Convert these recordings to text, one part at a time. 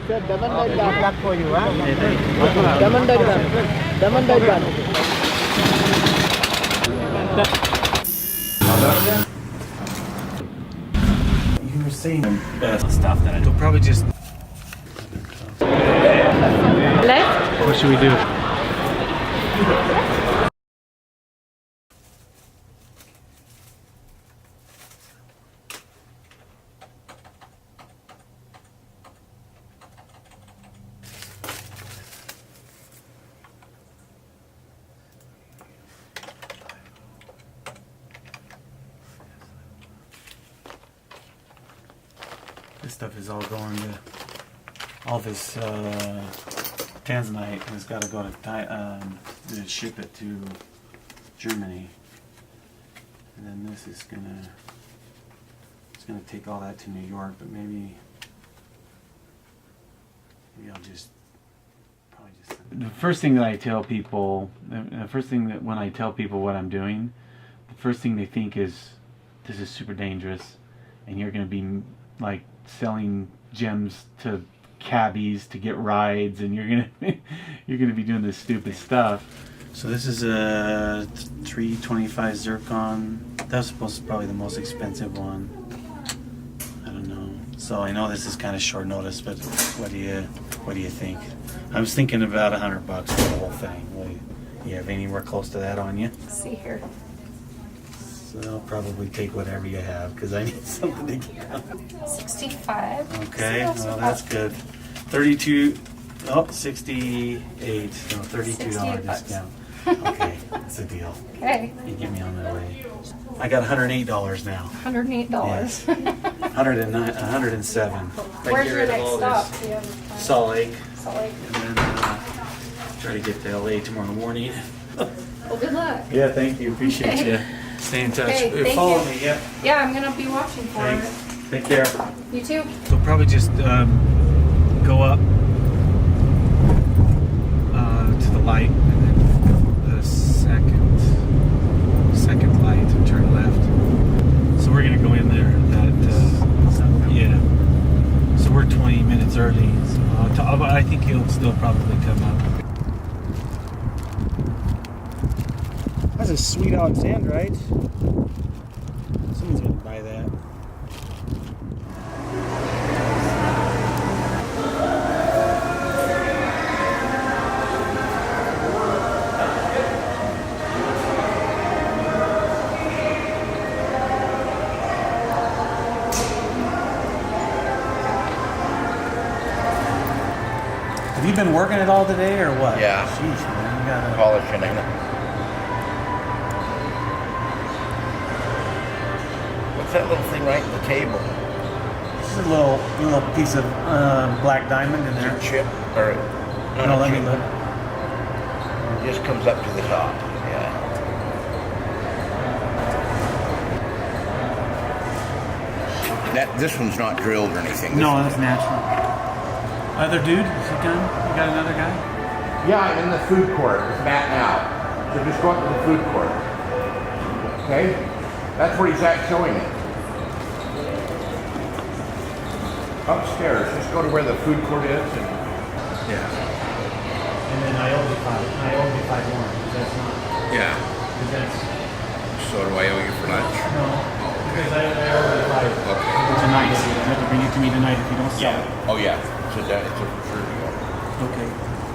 Sir, good luck for you, huh? You were saying best stuff that I do. Probably just Left? what should we do? This stuff is all going to all this tanzanite has got to go to ship it to Germany, and then this is gonna take all that to New York. But maybe I'll just the first thing that I tell people, the first thing that when I tell people what I'm doing, the first thing they think is this is super dangerous, and you're going to be like selling gems to cabbies to get rides, and you're gonna be doing this stupid stuff. So this is a 325 zircon. That's supposed to be probably the most expensive one. I don't know. So I know this is kind of short notice, but what do you think? I was thinking about $100 for the whole thing. You have anywhere close to that on you? Let's see here. So I'll probably take whatever you have because I need something to get out. 65. Okay, well that's good. 32, 68, so $32 discount. Okay, that's a deal. Okay. You get me on my way. I got $108 now. $108. Yes. 109, 107. Where's your next stop? Do you have Salt Lake. Salt Lake. And then try to get to LA tomorrow morning. Well, good luck. Yeah, thank you. Appreciate Okay. you. Stay in touch. Okay, thank Follow you. me, yeah. Yeah, I'm gonna be watching for Thanks. it. Take care. You too. We'll probably just go up to the light and then the second light and turn left. So we're gonna go in there. Yeah. So we're 20 minutes early. So I think he'll still probably come up. That's a sweet Alexandrite. Someone's gonna buy that. Have you been working it all today or what? Yeah. Jeez, man, you gotta Polishing it. What's that little thing right in the table? This is a little piece of black diamond in there. Chip or No, let me chip. look. It just comes up to the top. Yeah. This one's not drilled or anything. No, that's natural. Other dude, is he done? You got another guy? Yeah, I'm in the food court with Matt now. So just go up to the food court. Okay? That's where he's at showing it. Upstairs. Just go to where the food court is. And Yeah. And then I owe you five more. That's not. yeah. Because that's So do I owe you for lunch? no. Because I owe you five. Okay. Tonight. You have to bring it to me tonight if you don't sell it. Oh yeah. So that it's a for sure deal. Okay.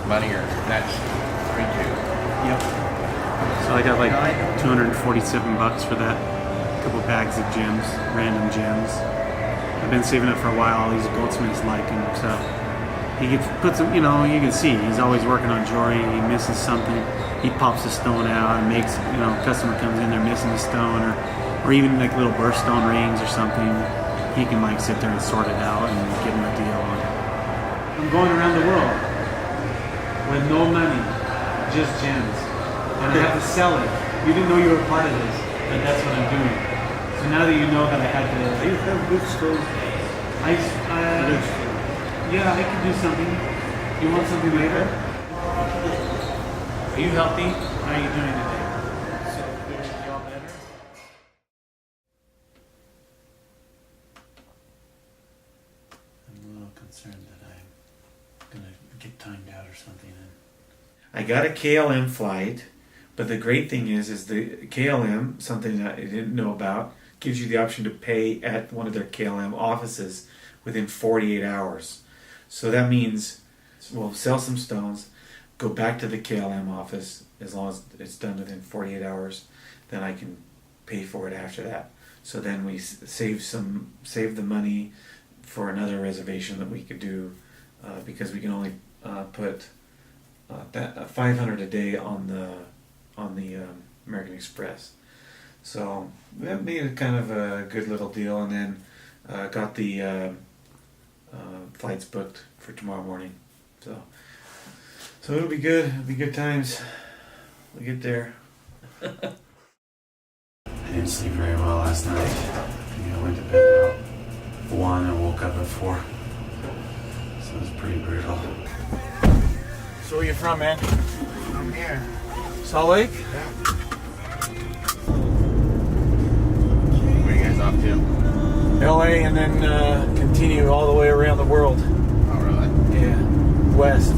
Money or that's 3-2. Yep. So I got like $247 for that. Couple bags of gems, random gems. I've been saving it for a while. All these goldsmiths like him, so he gets puts them. You know, you can see he's always working on jewelry. He misses something, he pops a stone out and makes. You know, customer comes in, they're missing a stone, or even like little birthstone rings or something. He can like sit there and sort it out and give him a deal on it. I'm going around the world with no money, just gems, and I have to sell it. You didn't know you were part of this, but that's what I'm doing. So now that you know that I had to, You have good stones. yeah, I can do something. You want something later? Are you healthy? How are you doing today? You all better? I'm a little concerned that gonna get timed out or something. I got a KLM flight, but the great thing is the KLM, something that I didn't know about, gives you the option to pay at one of their KLM offices within 48 hours. So that means we'll sell some stones, go back to the KLM office as long as it's done within 48 hours, then I can pay for it after that. So then we save the money for another reservation that we could do because we can only put that 500 a day on the American Express. So that made it kind of a good little deal, and then got the flights booked for tomorrow morning. So it'll be good. It'll be good times. We'll get there. I didn't sleep very well last night. I went to bed about 1 and woke up at 4. So it was pretty brutal. So where you from, man? I'm here. Salt Lake? Yeah. Where are you guys off to? LA, and then continue all the way around the world. Oh, really? Yeah. West.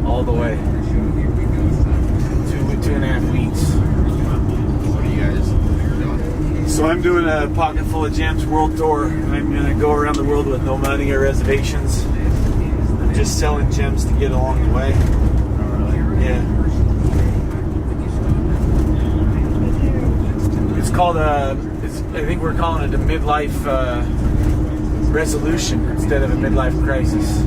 All the way. 2.5 weeks. What are you guys doing? So I'm doing a Pocketful of Gems world tour. I'm going to go around the world with no money or reservations. I'm just selling gems to get along the way. Oh, really? Yeah. It's called I think we're calling it a midlife resolution instead of a midlife crisis.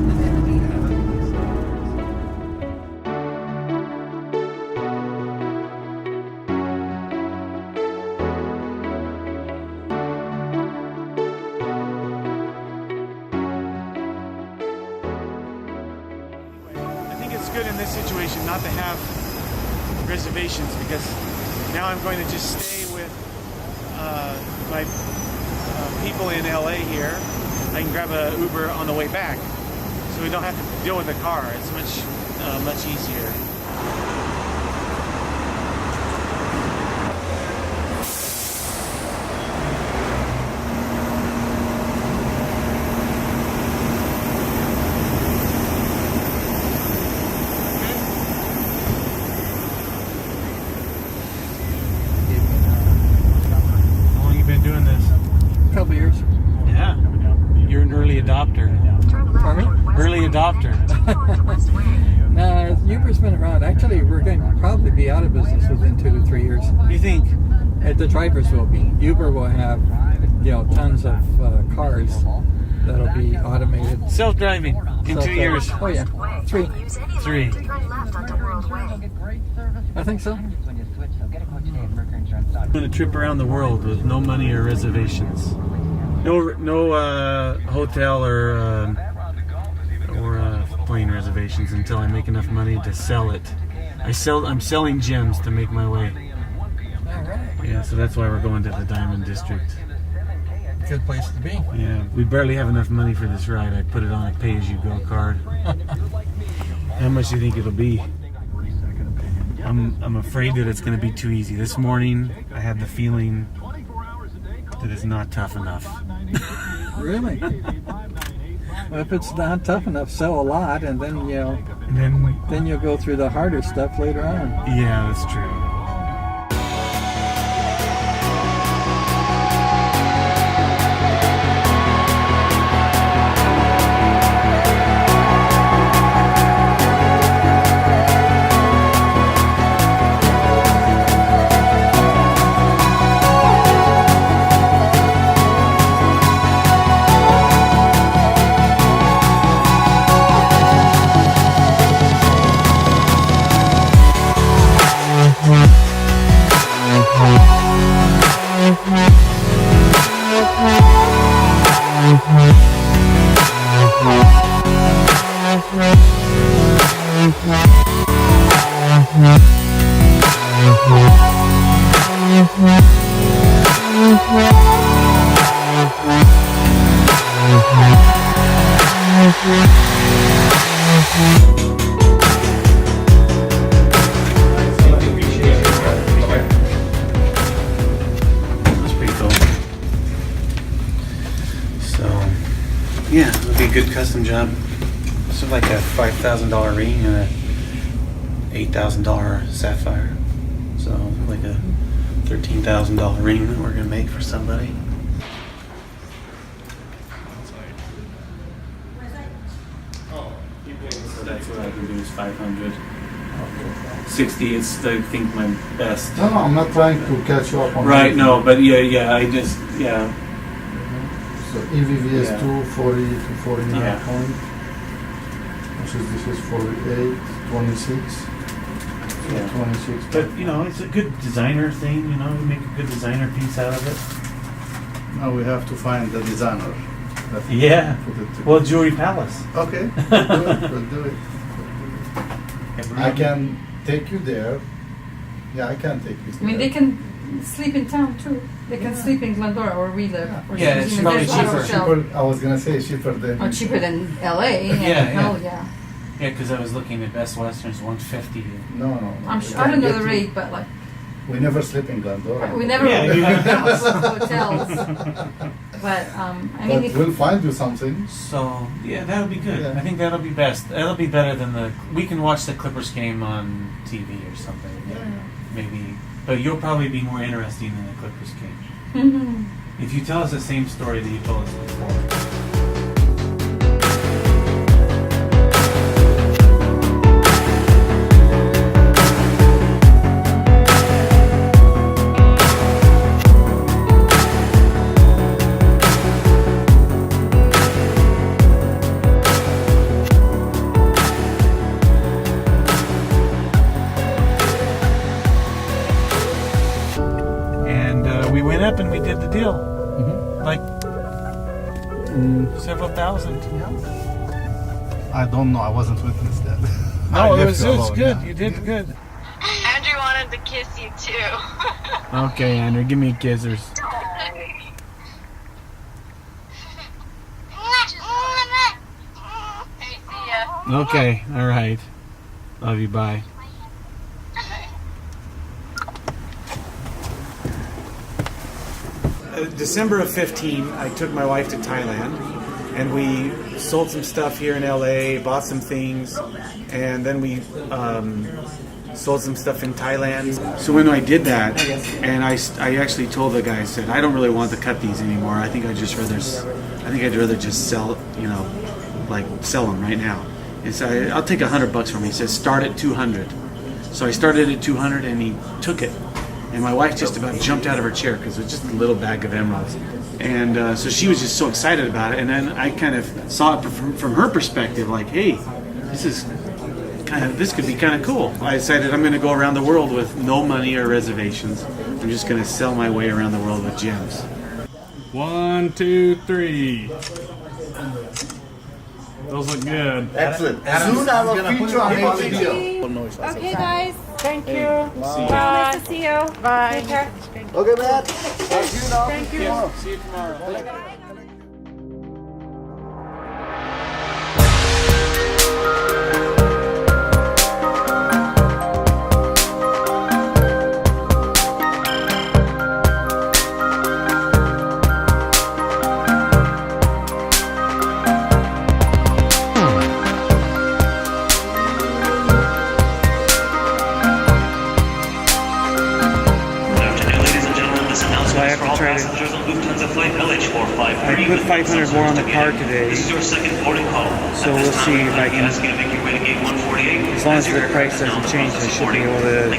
Good in this situation not to have reservations, because now I'm going to just stay with my people in LA here. I can grab a Uber on the way back, so we don't have to deal with the car. It's much easier. Couple years. Yeah, you're an early adopter. Pardon me? Early adopter. Uber's been around. Actually, we're going to probably be out of business within 2 to 3 years. You think? The drivers will be. Uber will have, tons of cars that'll be automated. Self-driving in 2 years. Oh yeah, 3. 3. I think so. I'm going to trip around the world with no money or reservations. No hotel or plane reservations until I make enough money to sell it. I'm selling gems to make my way. All right. Yeah, so that's why we're going to the Diamond District. Good place to be. Yeah, we barely have enough money for this ride. I put it on a pay-as-you-go card. How much do you think it'll be? I'm afraid that it's going to be too easy. This morning, I had the feeling that it's not tough enough. Really? Well, if it's not tough enough, sell a lot, and then then you'll go through the harder stuff later on. Yeah, that's true. Yeah, it'll be a good custom job. So like a $5,000 ring and a $8,000 sapphire. So like a $13,000 ring that we're gonna make for somebody. So that's what I can do is 500. 60 is I think my best. No, I'm not trying to catch you up on Right, anything. no, but yeah, I just, yeah. So EVV is Yeah. 240 to 49 Yeah. point. This is 48, 26. So Yeah. 26. But, you know, it's a good designer thing, you know, we make a good designer piece out of it. Now we have to find the designer. that Yeah. put it together. Well, Jewelry Palace. Okay, we'll do it. We'll do it. I can take you there. Yeah, I can take you there. I mean, they can sleep in town too. They can sleep in Glendora or we live. Or Yeah, it's something. probably There's a lot of cheaper. hotel. Cheaper, I was gonna say cheaper than. Oh, cheaper than LA. Yeah, Hell yeah. Yeah, because I was looking at Best Western's 150. No. I'm we sure, can I don't know get the you- rate, but like We never sleep in Glendora. we never Yeah, you have hotels. But I But mean, if, we'll find you something. So, yeah, that'll be good. Yeah. I think that'll be best. That'll be better than we can watch the Clippers game on TV or something. Maybe. But you'll probably be more interesting than the Clippers game. If you tell us the same story that you told us before. And we went up and we did the deal. Like several thousand. I don't know. I wasn't witness that. No, it was good. You did good. Andrew wanted to kiss you too. Okay, Andrew, give me kissers. Hey, see ya. Okay, all right. Love you. Bye. December of 15, I took my wife to Thailand, and we sold some stuff here in LA, bought some things, and then we sold some stuff in Thailand. So when I did that, and I actually told the guy, I said, I don't really want to cut these anymore. I think I'd rather just sell, sell them right now. And so I'll take $100 from him. He says, start at 200. So I started at 200, and he took it. And my wife just about jumped out of her chair because it was just a little bag of emeralds. And so she was just so excited about it. And then I kind of saw it from her perspective, like, hey, this could be kind of cool. I decided I'm going to go around the world with no money or reservations. I'm just going to sell my way around the world with gems. 1, 2, 3. Those look good. Excellent. Soon I will feature on a video. okay, guys. Thank you. See you. Nice to see you. Bye. Take care. Okay, man. Thank you now. Thank you. Yeah, see you tomorrow. I put 500 more on the card today, so we'll see if I can, as long as the price doesn't change, I should be able to,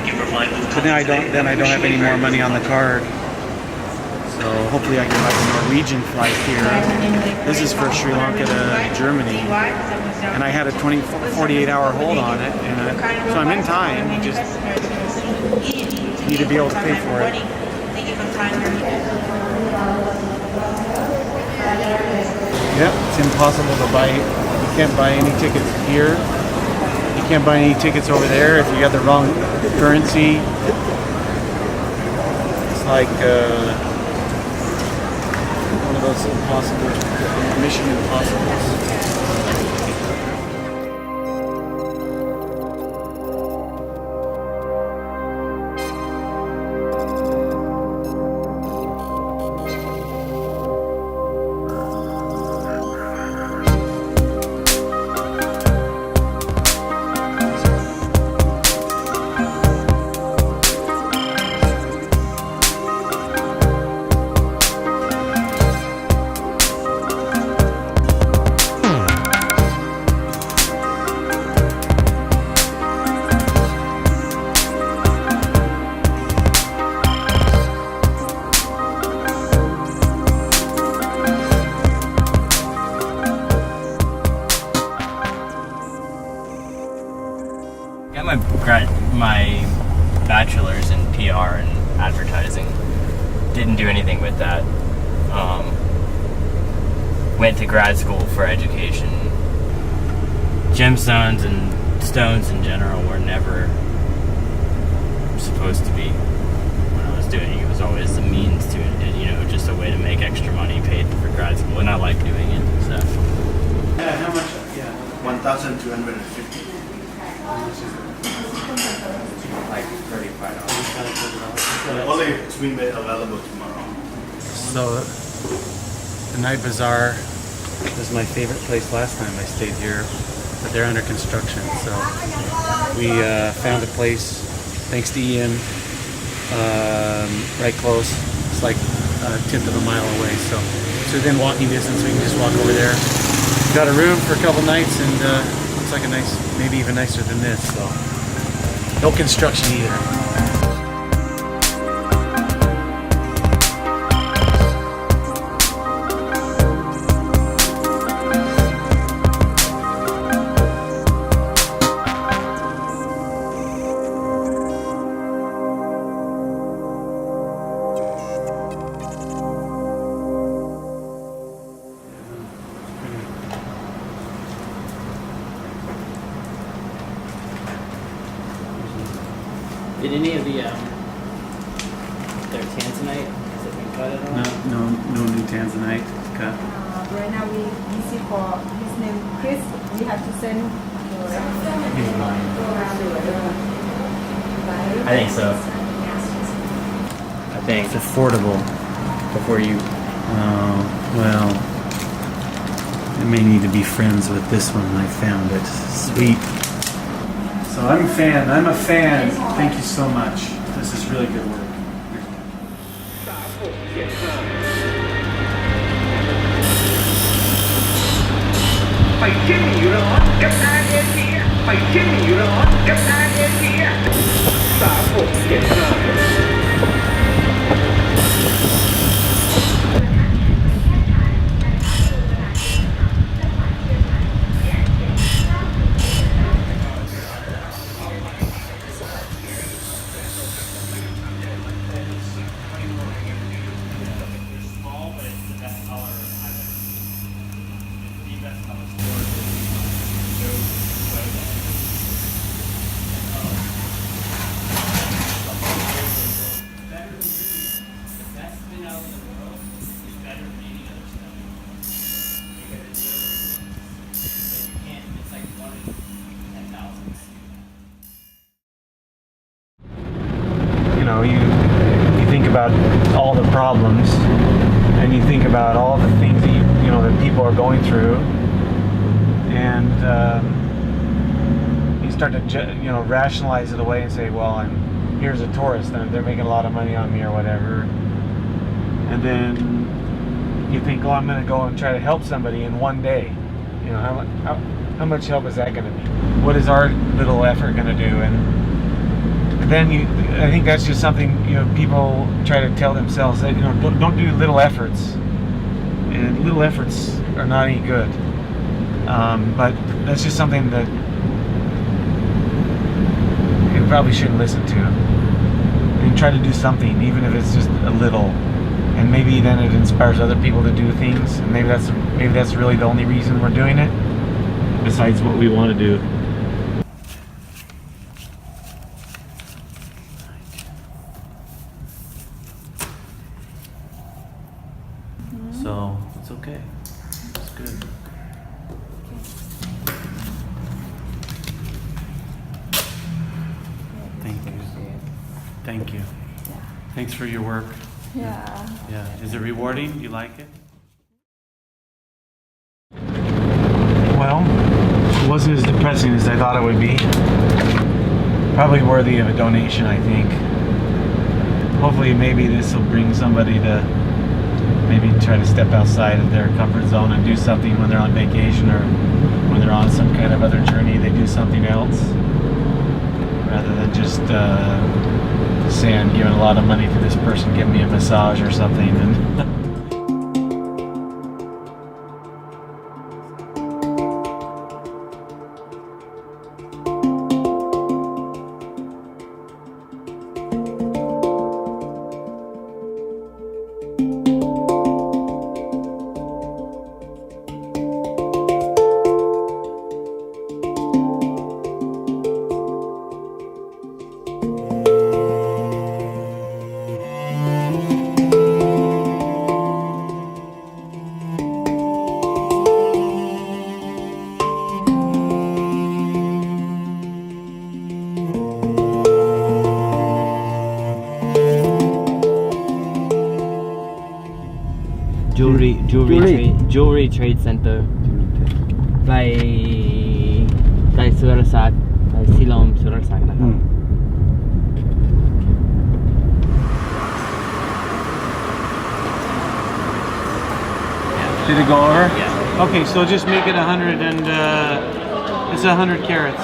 but then I don't have any more money on the card, so hopefully I can buy the Norwegian flight here. This is for Sri Lanka to Germany, and I had a 48-hour hold on it, and so I'm in time, I just need to be able to pay for it. Yep, it's impossible to buy. You can't buy any tickets here. You can't buy any tickets over there if you got the wrong currency. It's like one of those impossible, mission impossibles. went to grad school for education. Gemstones and stones in general were never supposed to be what I was doing. It was always a means to it, you know, just a way to make extra money paid for grad school, and I like doing it. So. Yeah, how much? Yeah. 1,250. Like $35. Only it's been made available tomorrow. So, the Night Bazaar was my favorite place last time I stayed here, but they're under construction. So, we found a place, thanks to Ian, right close. It's like a tenth of a mile away. So within walking distance, we can just walk over there. Got a room for a couple nights, and looks like a nice, maybe even nicer than this. So, no construction either. Did any of the their tanzanite, has it been cut at all? No new tanzanite cut. Right now we busy for his name Chris. We have to send. He's mine. I think so. I think It's affordable. before you. Oh, well, I may need to be friends with this one. I found it. Sweet. So I'm a fan. Thank you so much. This is really good work. You think about all the problems, and you think about all the things that that people are going through, and you start to rationalize it away and say, well, here's a tourist and they're making a lot of money on me or whatever, and then you think, oh, I'm going to go and try to help somebody in one day. How much help is that going to be? What is our little effort going to do? And then I think that's just something people try to tell themselves that don't do little efforts, and little efforts are not any good. But that's just something that you probably shouldn't listen to. And try to do something, even if it's just a little, and maybe then it inspires other people to do things. And maybe that's really the only reason we're doing it, besides what we want to do. So it's okay. It's good. Thank you. Thank you. Thanks for your work. Yeah. Yeah. Is it rewarding? You like it? Well, it wasn't as depressing as I thought it would be. Probably worthy of a donation, I think. Hopefully, maybe this will bring somebody to maybe try to step outside of their comfort zone and do something when they're on vacation, or when they're on some kind of other journey, they do something else rather than just say I'm giving a lot of money to this person, give me a massage or something. And jewelry trade center ใกล้สุรศักดิ์ที่ลมสุรศักดิ์นะครับ Did it go over? Yeah. Okay, so just make it 100 and it's 100 carats.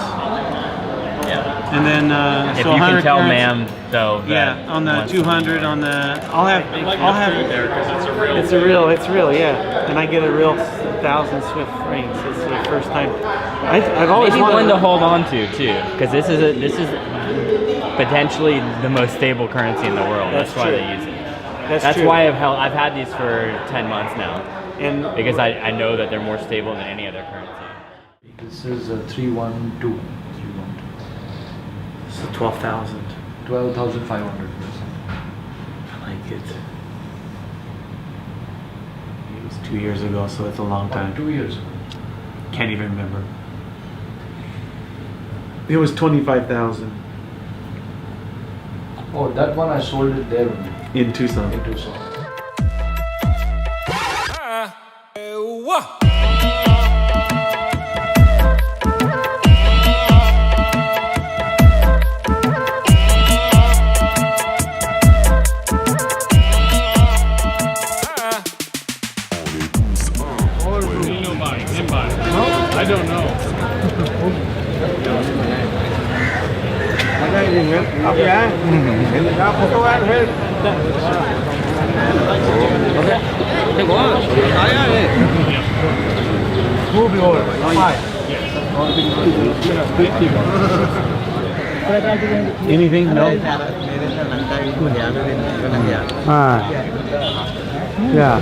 Yeah. And then If so you 100 can tell, carats, ma'am, though. Yeah, on the once- 200 on the I'll have there because it's real, yeah. And I get a real 1,000 Swift francs. It's the first time. I've always Maybe wanted one to hold on to too, because this is potentially the most stable currency in the world. That's why true. they use it. That's That's true. why I've had these for 10 months now, And because I know that they're more stable than any other currency. This is 312. so 12,000. 12,500. I like it. It was 2 years ago, so it's a long time. 2 years. Can't even remember. It was 25,000 Oh, that one I sold it there in Tucson. in Tucson. I don't know. Anything? No. Yeah.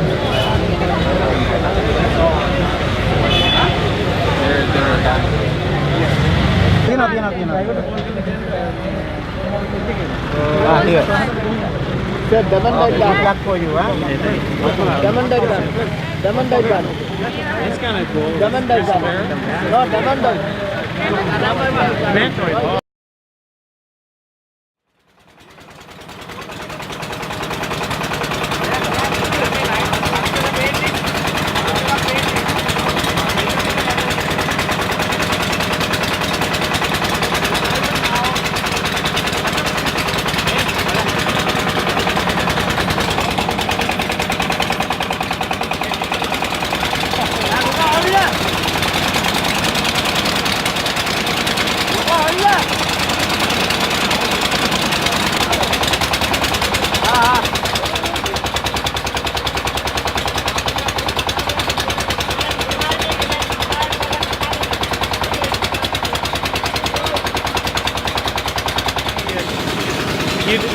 It's kind of cool.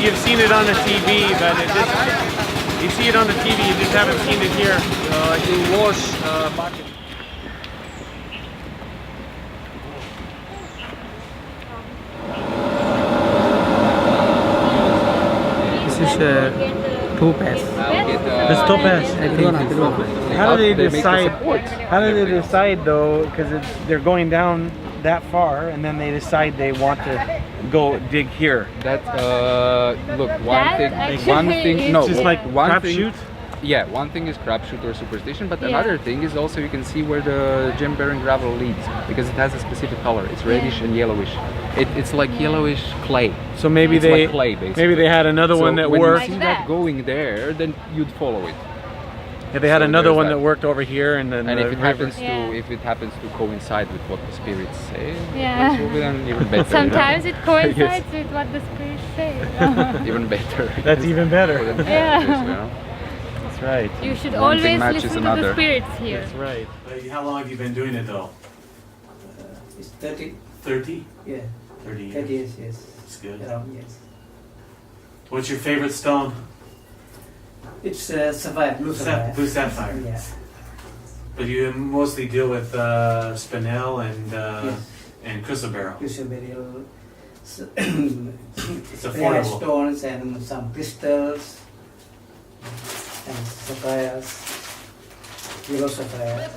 You've seen it on the TV, but it just, you see it on the TV, you just haven't seen it here. You wash bucket. This is topaz. It's topaz. I think. How do they decide? How do they decide though? Because they're going down that far, and then they decide they want to go dig here. That look, That one thing. No, It's just like one thing. crapshoot. Yeah, one thing is crapshoot or superstition, but another thing is also you can see where the gem-bearing gravel leads because it has a specific color. It's reddish and yellowish. It's like yellowish clay. So maybe It's they like clay, basically. maybe they had another one that when worked. you see Like that that. going there, then you'd follow it. If they had So another there's one that. that worked over here, and then And the if it river. happens to if it happens to coincide with what the spirits say, Yeah. it will be then even better. Sometimes it coincides Yes. with what the spirits say. Even better. That's even better. Yeah. That's right. You should One thing always matches listen to the another. spirits here. That's right. How long have you been doing it though? It's 30, 30? yeah, 30 years. 30 years, yes. That's good. Around, yes. What's your favorite stone? It's sapphire, blue sapphire. Blue sapphire. Yeah. But you mostly deal with spinel and Yes. and chrysoberyl. Crystal burial, It's affordable. stones and some crystals and sapphires, yellow sapphire.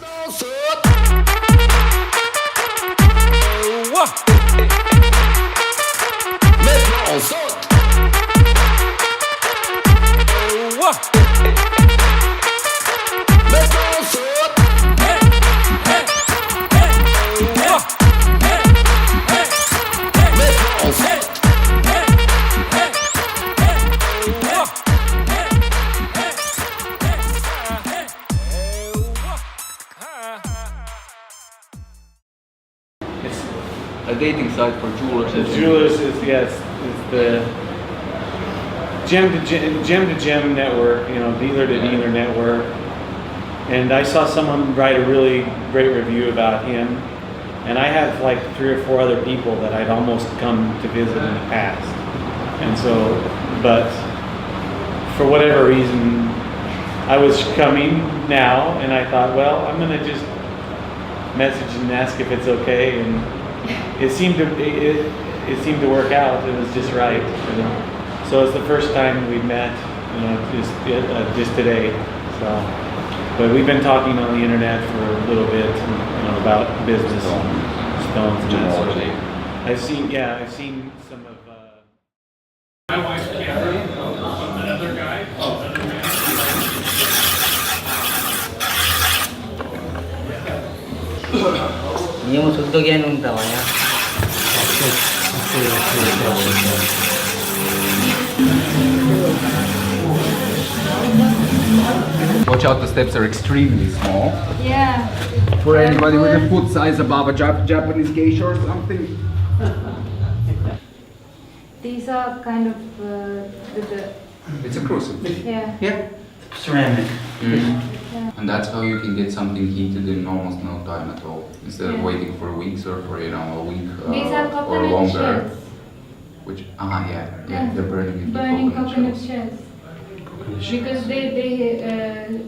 A dating site for jewelers. The jewelers is it's the gem to gem network, you know, dealer to dealer network. And I saw someone write a really great review about him. And I have like 3 or 4 other people that I'd almost come to visit in the past. And so, but for whatever reason, I was coming now, and I thought, well, I'm gonna just message and ask if it's okay. And it seemed to work out. It was just right. You know? So it's the first time we met, you know, just today. So, but we've been talking on the internet for a little bit, you know, about business, stones, and that sort of thing. I've seen some of. My wife's camera, another guy, another man. Niyo suldog yan nung tawa niya. Watch out, the steps are extremely small. Yeah. For anybody with a foot size above a Japanese geisha or something. These are kind of It's a crucifix. yeah. Yeah. Ceramic. Yeah. And that's how you can get something heated in almost no time at all. Instead of Yeah. waiting for weeks or for, you know, a week These are or coconut longer. shells. Which, Yeah. they're burning in Burning coconut coconut shells. shells. Because they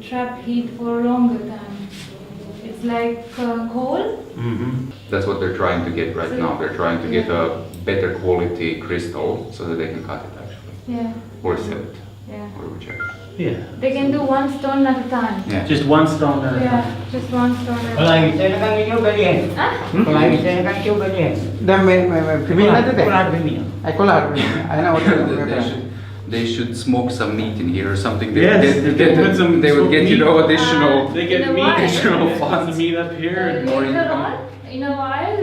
trap heat for a longer time. It's like coal. That's what they're trying to get right now. They're trying to get a better quality crystal so that they can cut it actually. Yeah. Or sell it. Yeah. Or whichever. Yeah. They can do one stone at a time. Yeah. Just one stone at a time. Yeah, just one stone at a Kalau time. bisa kan video balian. Kalau bisa kan video balian. They should smoke some meat in here or something. They Yes, would they put some they would get, you know, additional. They get You know meat, what? additional some funds. meat up here. And Or Later income. on, in a while,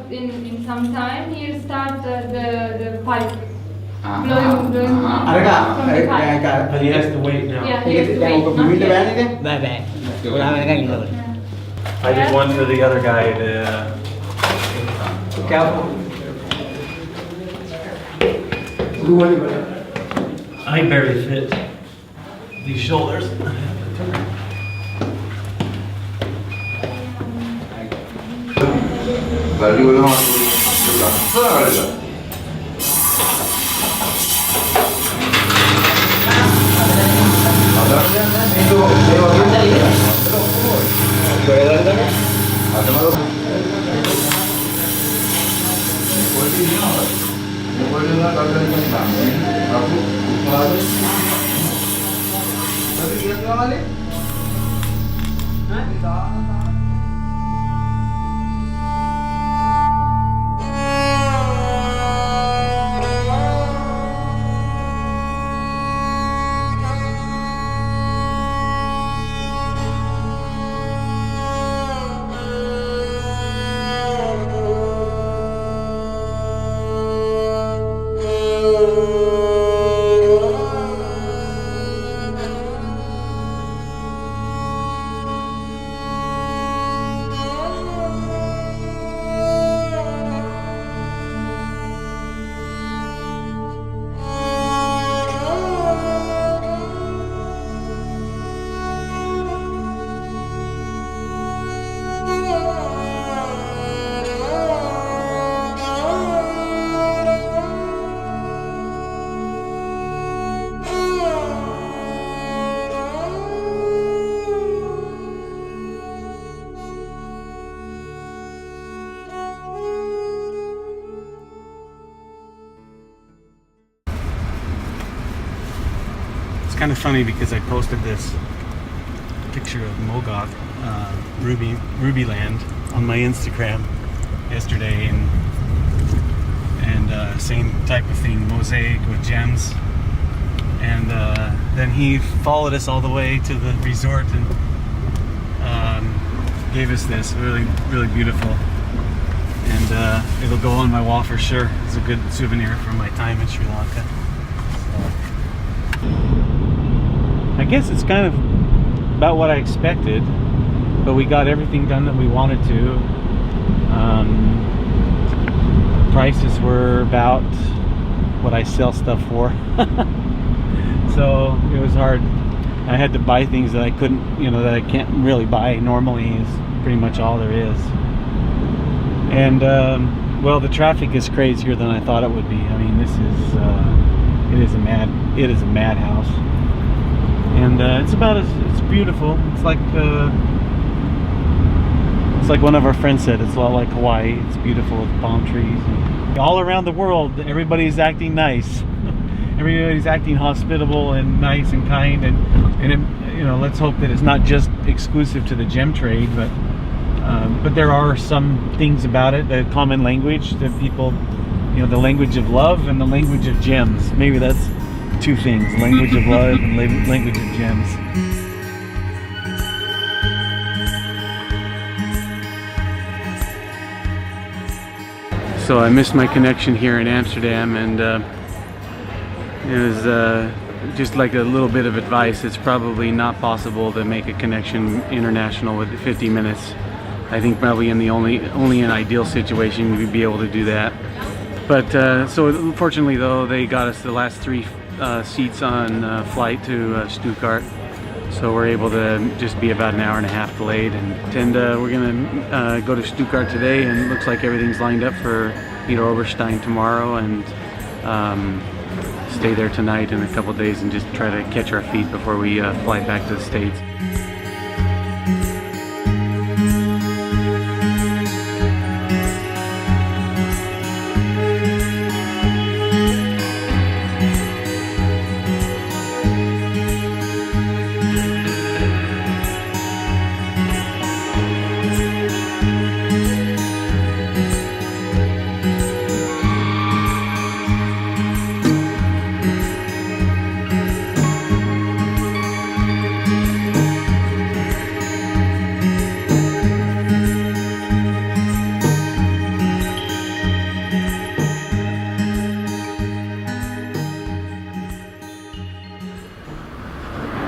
in some time, he'll start the pipe. Blowing from the pipe. But he has to wait now. Yeah, he has to wait. Not yet. Bye. Ulang kan itu. I did one for the other guy. I barely fit these shoulders. It's kind of funny because I posted this picture of Mogok, Ruby Land, on my Instagram yesterday, and same type of thing, mosaic with gems. And then he followed us all the way to the resort and gave us this really, really beautiful. And it'll go on my wall for sure. It's a good souvenir from my time in Sri Lanka. I guess it's kind of about what I expected, but we got everything done that we wanted to. prices were about what I sell stuff for. So it was hard. I had to buy things that I couldn't, you know, that I can't really buy normally, is pretty much all there is. And well, the traffic is crazier than I thought it would be. I mean, this is it is a madhouse. And it's beautiful. It's like one of our friends said, it's a lot like Hawaii. It's beautiful with palm trees. And all around the world, everybody's acting nice. Everybody's acting hospitable and nice and kind, and it, you know, let's hope that it's not just exclusive to the gem trade, but there are some things about it, the common language that people, you know, the language of love and the language of gems. Maybe that's two things: language of love and language of gems. So I missed my connection here in Amsterdam, and it was just like a little bit of advice. It's probably not possible to make a connection international with 50 minutes. I think probably in the only an ideal situation we'd be able to do that. But so fortunately though, they got us the last 3 seats on flight to Stuttgart. So we're able to just be about an hour and a half delayed, and we're gonna go to Stuttgart today, and it looks like everything's lined up for Peter Oberstein tomorrow, and stay there tonight and a couple days and just try to catch our feet before we fly back to the States.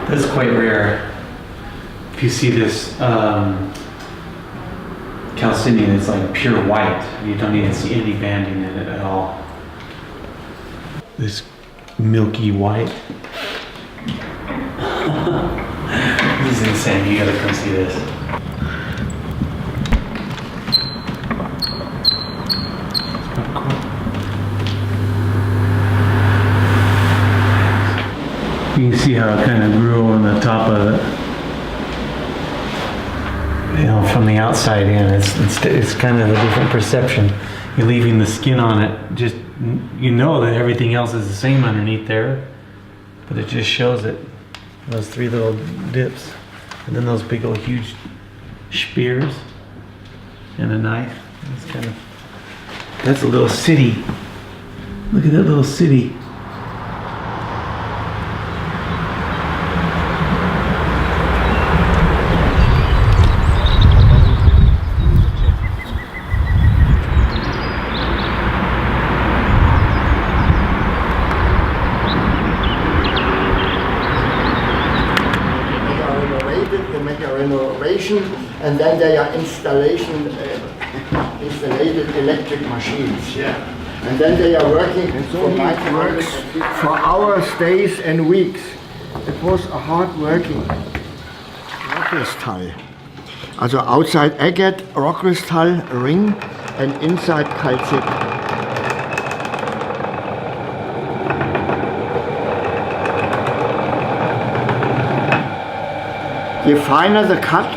That's quite rare. If you see this calcinium, it's like pure white. You don't even see any banding in it at all. This milky white. This is insane. You gotta come see this. You can see how it kind of grew on the top of it. You know, from the outside in, it's kind of a different perception. You're leaving the skin on it. Just, you know that everything else is the same underneath there, but it just shows it. Those 3 little dips, and then those big old huge spears, and a knife. It's kind of. That's a little city. Look at that little city. And then they are installed electric machines. Yeah. And then they are working works for hours, days and weeks. It was a hard working. Rockkristall. Also outside agate, rockkristall ring, and inside calcit. The finer the cut,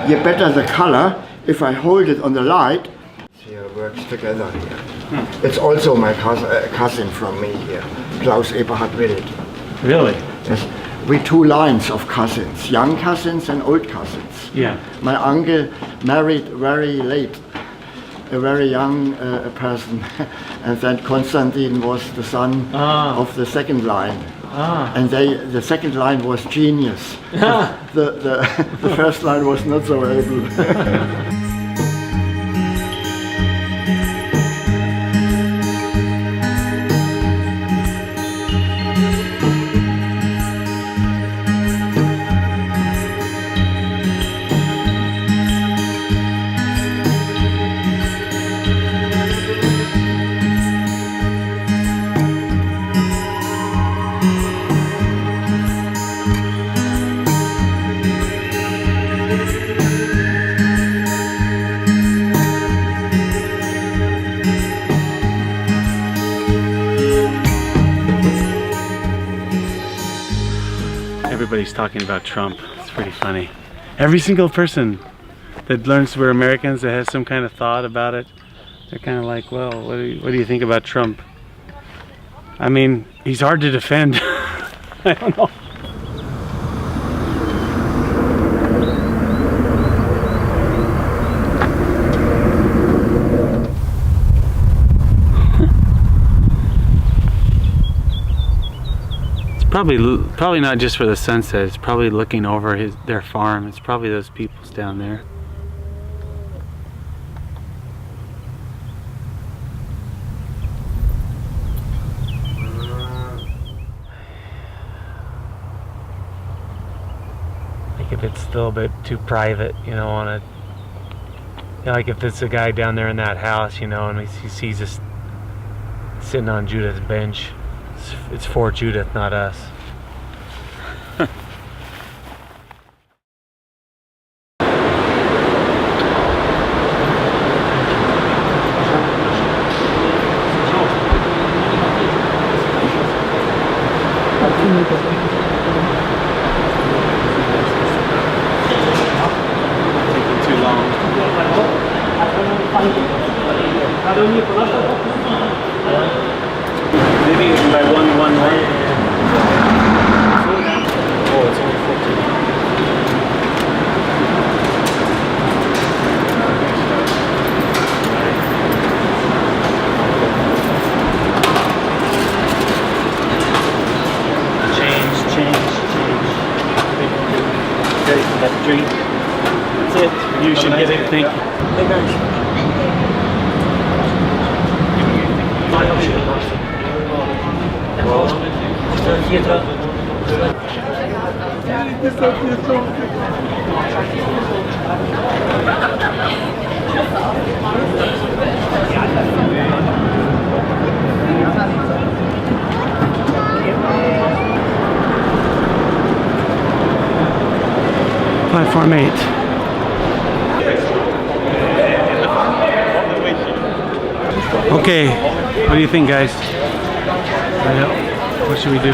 the better the color. If I hold it on the light, here works together here. It's also my cousin from me here, Klaus Eberhard Wild. Really? Yes. We 2 lines of cousins, young cousins and old cousins. Yeah. My uncle married very late, a very young person, and then Konstantin was the son of the second line. And the second line was genius. The first line was not so able. everybody's talking about Trump. It's pretty funny. Every single person that learns we're Americans that has some kind of thought about it, they're kind of like, well, what do you think about Trump? I mean, he's hard to defend. I don't know. Probably not just for the sunset. It's probably looking over their farm. It's probably those people's down there. Like if it's still a bit too private, you know, like if it's a guy down there in that house, you know, and he sees us sitting on Judith's bench. It's for Judith, not us. Taking too long. Maybe you can buy one. Oh, it's only 14. Change. Okay, that drink. That's it. You should get it. Thank you. Hey guys. Platform 8. Okay, what do you think, guys? What should we do?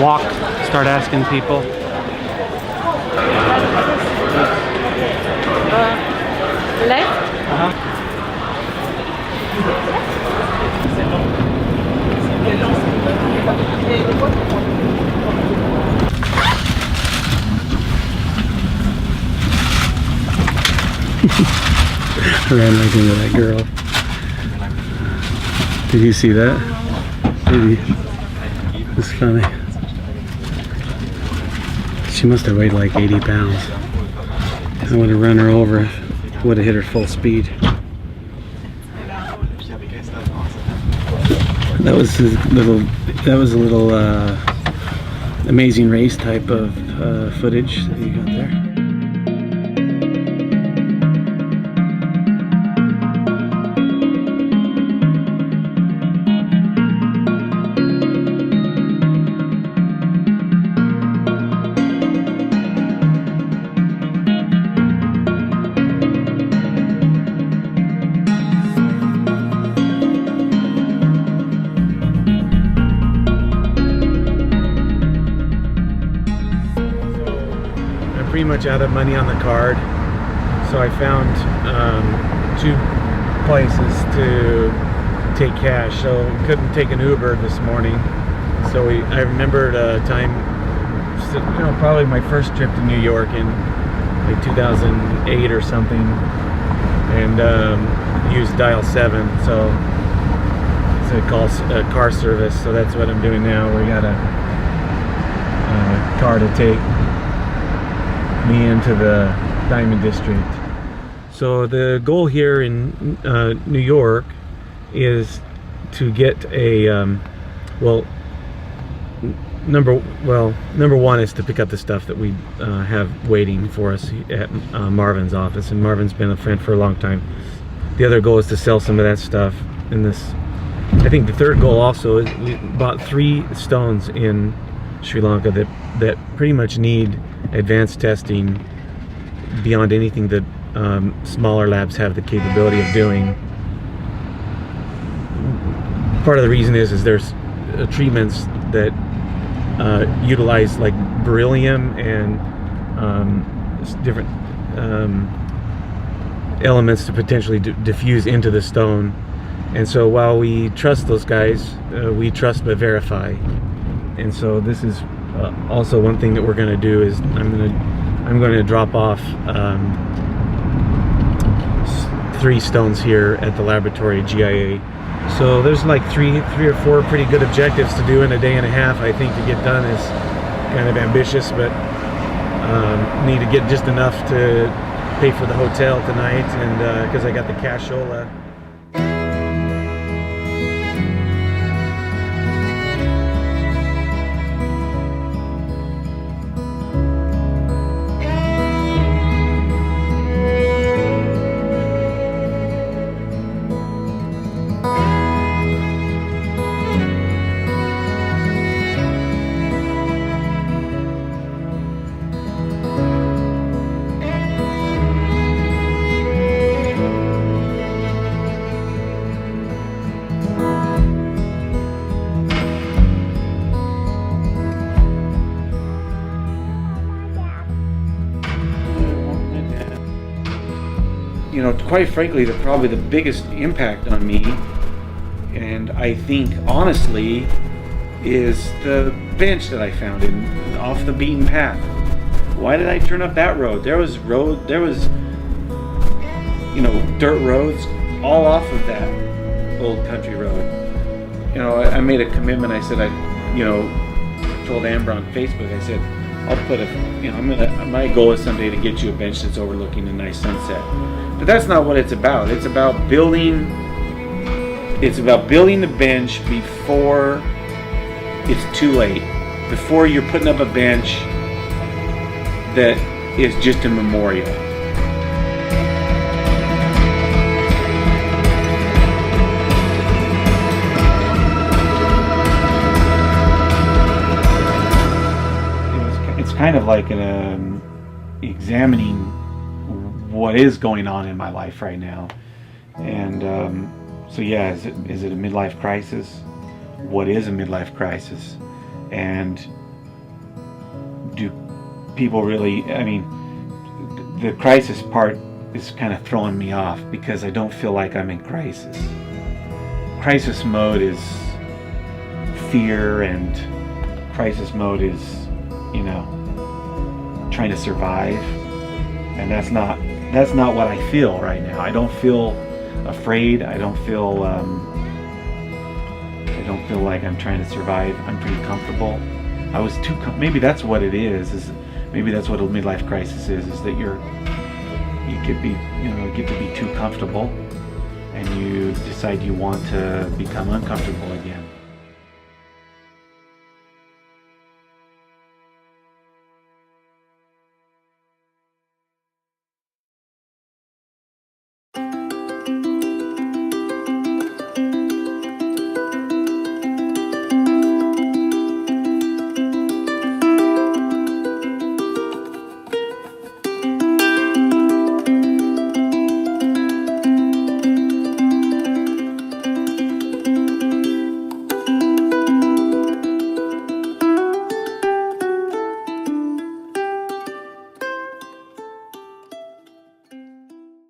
Walk, start asking people. Left? I ran right into that girl. Did you see that? Maybe. It's funny. She must have weighed like 80 pounds. I would have run her over. Would have hit her full speed. That was a little Amazing Race type of footage that you got there. Pretty much out of money on the card, so I found 2 places to take cash. So we couldn't take an Uber this morning, so I remembered a time, you know, probably my first trip to New York in like 2008 or something, and used dial 7. So it's a car service. So that's what I'm doing now. We got a car to take me into the Diamond District. So the goal here in New York is to get a number one is to pick up the stuff that we have waiting for us at Marvin's office, and Marvin's been a friend for a long time. The other goal is to sell some of that stuff in this. I think the third goal also is we bought 3 stones in Sri Lanka that pretty much need advanced testing beyond anything that smaller labs have the capability of doing. Part of the reason is there's treatments that utilize like beryllium and different elements to potentially diffuse into the stone. And so while we trust those guys, we trust but verify. And so this is also one thing that we're going to do is I'm going to drop off 3 stones here at the laboratory at GIA. So there's like three or four pretty good objectives to do in a day and a half. I think to get done is kind of ambitious, but need to get just enough to pay for the hotel tonight, and because I got the cashola. You know, quite frankly, probably the biggest impact on me, and I think honestly, is the bench that I found off the beaten path. Why did I turn up that road? There was you know, dirt roads all off of that old country road. You know, I made a commitment. I said, you know, told Amber on Facebook, I said, I'll put my goal is someday to get you a bench that's overlooking a nice sunset. But that's not what it's about. It's about building the bench before it's too late. Before you're putting up a bench that is just a memorial. It's kind of like examining what is going on in my life right now, and so yeah, is it a midlife crisis? What is a midlife crisis? And do people really, I mean, the crisis part is kind of throwing me off because I don't feel like I'm in crisis. Crisis mode is fear, and crisis mode is, you know, trying to survive, and that's not what I feel right now. I don't feel afraid. I don't feel like I'm trying to survive. I'm pretty comfortable. I was too maybe that's what it is maybe that's what a midlife crisis is that you get to be too comfortable, and you decide you want to become uncomfortable again.